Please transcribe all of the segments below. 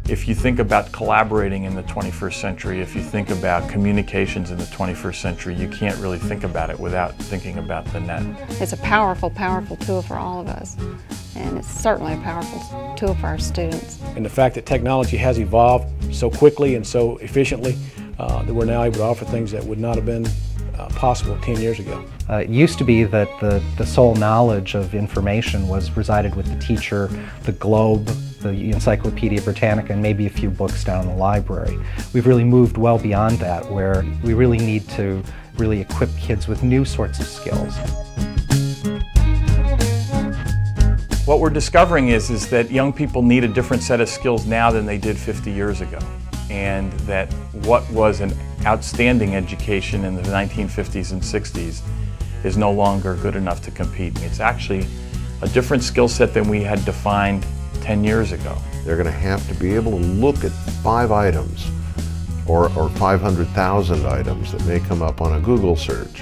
If you think about collaborating in the 21st century, if you think about communications in the 21st century, you can't really think about it without thinking about the net. It's a powerful, powerful tool for all of us, and it's certainly a powerful tool for our students. And the fact that technology has evolved so quickly and so efficiently that we're now able to offer things that would not have been possible 10 years ago. It used to be that the sole knowledge of information resided with the teacher, the globe, the Encyclopedia Britannica, and maybe a few books down in the library. We've really moved well beyond that, where we really need to really equip kids with new sorts of skills. What we're discovering is that young people need a different set of skills now than they did 50 years ago. And that what was an outstanding education in the 1950s and 60s is no longer good enough to compete. It's actually a different skill set than we had defined 10 years ago. They're going to have to be able to look at 5 items or 500,000 items that may come up on a Google search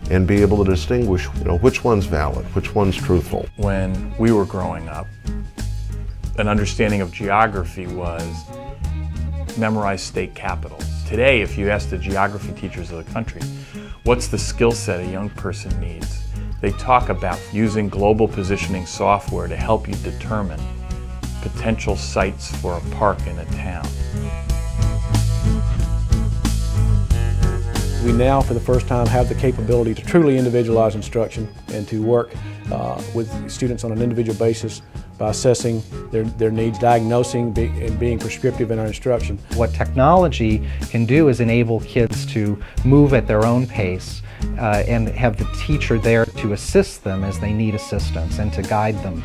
and be able to distinguish, which one's valid, which one's truthful. When we were growing up, an understanding of geography was memorize state capitals. Today, if you ask the geography teachers of the country, what's the skill set a young person needs? They talk about using global positioning software to help you determine potential sites for a park in a town. We now, for the first time, have the capability to truly individualize instruction and to work with students on an individual basis by assessing their needs, diagnosing, and being prescriptive in our instruction. What technology can do is enable kids to move at their own pace and have the teacher there to assist them as they need assistance and to guide them.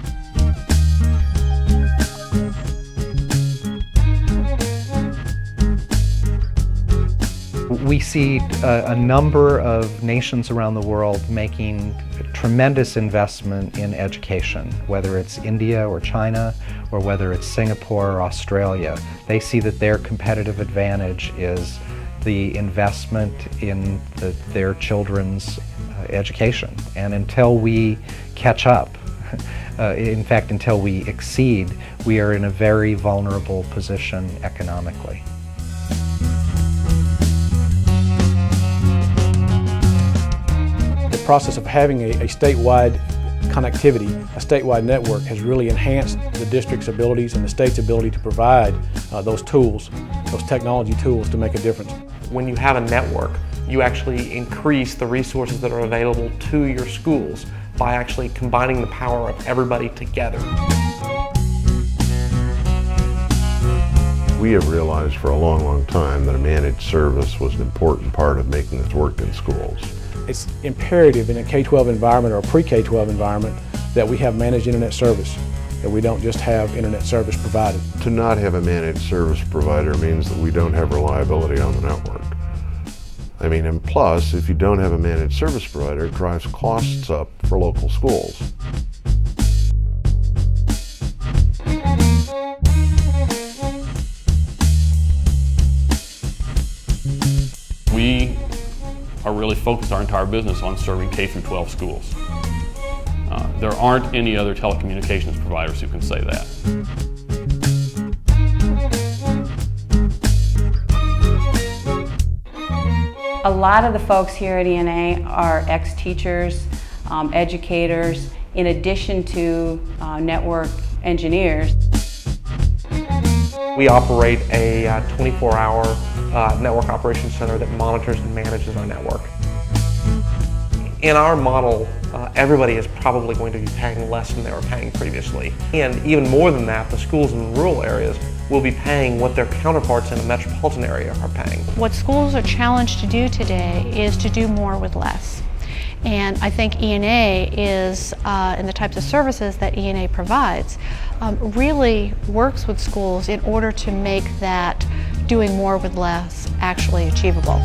We see a number of nations around the world making tremendous investment in education, whether it's India or China, or whether it's Singapore or Australia. They see that their competitive advantage is the investment in their children's education. And until we catch up, in fact, until we exceed, we are in a very vulnerable position economically. The process of having a statewide connectivity, a statewide network, has really enhanced the district's abilities and the state's ability to provide those tools, those technology tools to make a difference. When you have a network, you actually increase the resources that are available to your schools by actually combining the power of everybody together. We have realized for a long, long time that a managed service was an important part of making this work in schools. It's imperative in a K-12 environment or a pre-K-12 environment that we have managed internet service, that we don't just have internet service provided. To not have a managed service provider means that we don't have reliability on the network. And plus, if you don't have a managed service provider, it drives costs up for local schools. We are really focused our entire business on serving K-12 schools. There aren't any other telecommunications providers who can say that. A lot of the folks here at ENA are ex-teachers, educators, in addition to network engineers. We operate a 24-hour network operations center that monitors and manages our network. In our model, everybody is probably going to be paying less than they were paying previously. And even more than that, the schools in rural areas will be paying what their counterparts in a metropolitan area are paying. What schools are challenged to do today is to do more with less. And I think ENA is, and the types of services that ENA provides, really works with schools in order to make that doing more with less actually achievable.